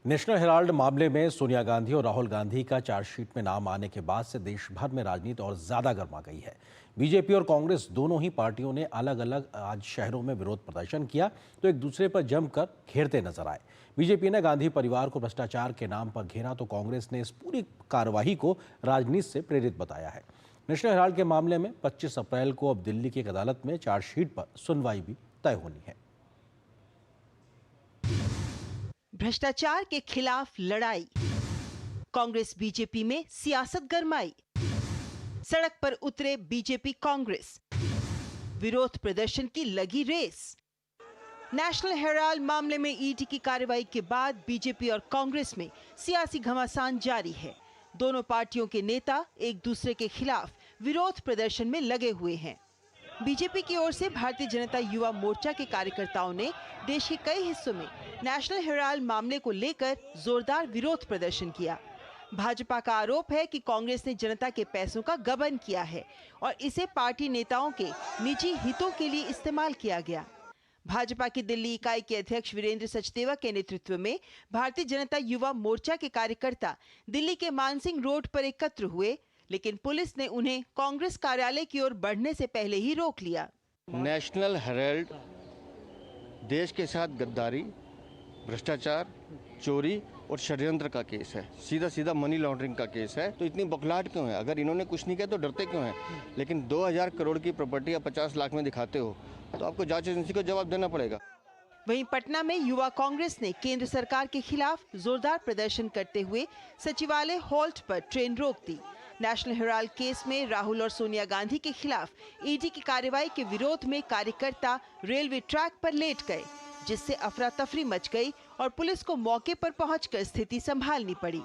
National Herald मामले में सोनिया गांधी और राहुल गांधी का चार्जशीट में नाम आने के बाद से देश भर में राजनीति और ज्यादा गर्मा गई है। बीजेपी और कांग्रेस दोनों ही पार्टियों ने अलग अलग आज शहरों में विरोध प्रदर्शन किया तो एक दूसरे पर जमकर घेरते नजर आए। बीजेपी ने गांधी परिवार को भ्रष्टाचार के नाम पर घेरा तो कांग्रेस ने इस पूरी कार्रवाई को राजनीति से प्रेरित बताया है। नेशनल हेराल्ड के मामले में 25 अप्रैल को अब दिल्ली की एक अदालत में चार्जशीट पर सुनवाई भी तय होनी है। भ्रष्टाचार के खिलाफ लड़ाई, कांग्रेस बीजेपी में सियासत गरमाई, सड़क पर उतरे बीजेपी कांग्रेस, विरोध प्रदर्शन की लगी रेस। नेशनल हेराल्ड मामले में ईडी की कार्रवाई के बाद बीजेपी और कांग्रेस में सियासी घमासान जारी है। दोनों पार्टियों के नेता एक दूसरे के खिलाफ विरोध प्रदर्शन में लगे हुए हैं। बीजेपी की ओर से भारतीय जनता युवा मोर्चा के कार्यकर्ताओं ने देश के कई हिस्सों में नेशनल हेराल्ड मामले को लेकर जोरदार विरोध प्रदर्शन किया। भाजपा का आरोप है कि कांग्रेस ने जनता के पैसों का गबन किया है और इसे पार्टी नेताओं के निजी हितों के लिए इस्तेमाल किया गया। भाजपा की दिल्ली इकाई के अध्यक्ष वीरेंद्र सचदेवा के नेतृत्व में भारतीय जनता युवा मोर्चा के कार्यकर्ता दिल्ली के मानसिंह रोड पर एकत्र हुए, लेकिन पुलिस ने उन्हें कांग्रेस कार्यालय की ओर बढ़ने से पहले ही रोक लिया। नेशनल हेराल्ड देश के साथ गद्दारी, भ्रष्टाचार, चोरी और षड्यंत्र का केस है। सीधा सीधा मनी लॉन्ड्रिंग का केस है। तो इतनी बौखलाहट क्यों है? अगर इन्होंने कुछ नहीं किया तो डरते क्यों हैं? लेकिन 2000 करोड़ की प्रॉपर्टी या 50 लाख में दिखाते हो तो आपको जांच एजेंसी को जवाब देना पड़ेगा। वहीं पटना में युवा कांग्रेस ने केंद्र सरकार के खिलाफ जोरदार प्रदर्शन करते हुए सचिवालय हॉल्ट पर ट्रेन रोक दी। नेशनल हेराल्ड केस में राहुल और सोनिया गांधी के खिलाफ ईडी की कार्रवाई के विरोध में कार्यकर्ता रेलवे ट्रैक पर लेट गए, जिससे अफरा तफरी मच गई और पुलिस को मौके पर पहुंचकर स्थिति संभालनी पड़ी।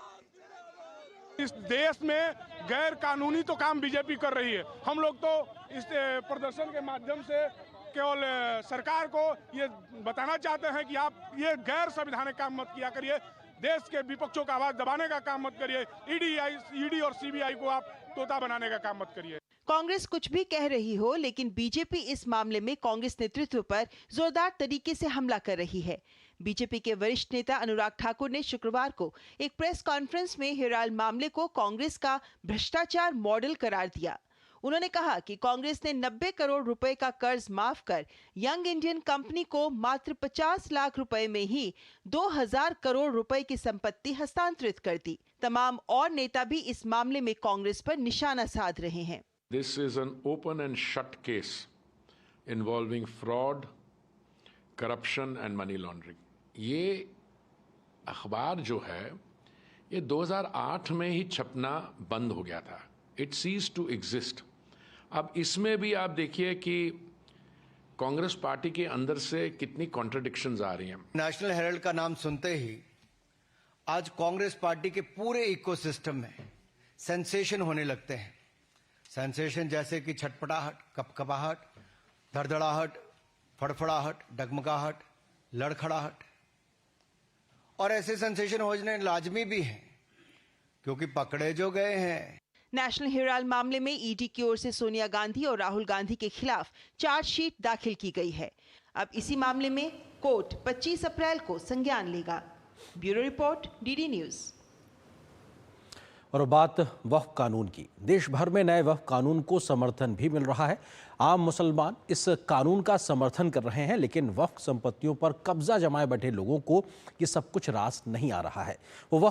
इस देश में गैर कानूनी तो काम बीजेपी कर रही है। हम लोग तो इस प्रदर्शन के माध्यम से केवल सरकार को ये बताना चाहते हैं कि आप ये गैर संवैधानिक काम मत किया करिए, देश के विपक्षों का आवाज दबाने का काम मत करिए, ईडी और सीबीआई को आप तोता बनाने का काम मत करिए। कांग्रेस कुछ भी कह रही हो, लेकिन बीजेपी इस मामले में कांग्रेस नेतृत्व पर जोरदार तरीके से हमला कर रही है। बीजेपी के वरिष्ठ नेता अनुराग ठाकुर ने शुक्रवार को एक प्रेस कॉन्फ्रेंस में हेराल्ड मामले को कांग्रेस का भ्रष्टाचार मॉडल करार दिया। उन्होंने कहा कि कांग्रेस ने 90 करोड़ रुपए का कर्ज माफ कर यंग इंडियन कंपनी को मात्र 50 लाख रुपए में ही 2000 करोड़ रुपए की संपत्ति हस्तांतरित कर दी। तमाम और नेता भी इस मामले में कांग्रेस पर निशाना साध रहे हैं। This is an open and shut case involving fraud, corruption and money laundering. ये अखबार जो है ये 2008 में ही छपना बंद हो गया था। It ceased to exist. अब इसमें भी आप देखिए कि कांग्रेस पार्टी के अंदर से कितनी कॉन्ट्रडिक्शंस आ रही हैं। नेशनल हेराल्ड का नाम सुनते ही आज कांग्रेस पार्टी के पूरे इकोसिस्टम में सेंसेशन होने लगते हैं। सेंसेशन जैसे कि छटपटाहट, कपकपाहट, धड़धड़ाहट, फड़फड़ाहट, डगमगाहट, लड़खड़ाहट। और ऐसे सेंसेशन होने लाजमी भी हैं क्योंकि पकड़े जो गए हैं। नेशनल हेराल्ड मामले में ईडी की ओर से सोनिया गांधी और राहुल गांधी के खिलाफ चार्जशीट दाखिल की गई है। अब इसी मामले में कोर्ट 25 अप्रैल को संज्ञान लेगा। Bureau report, DD news. और बात वक्फ कानून की। देश भर में नए वक्फ कानून को समर्थन भी मिल रहा है। आम मुसलमान इस कानून का समर्थन कर रहे हैं, लेकिन वक्फ संपत्तियों पर कब्जा जमाए बैठे लोगों को ये सब कुछ रास नहीं आ रहा है। वो वक्फ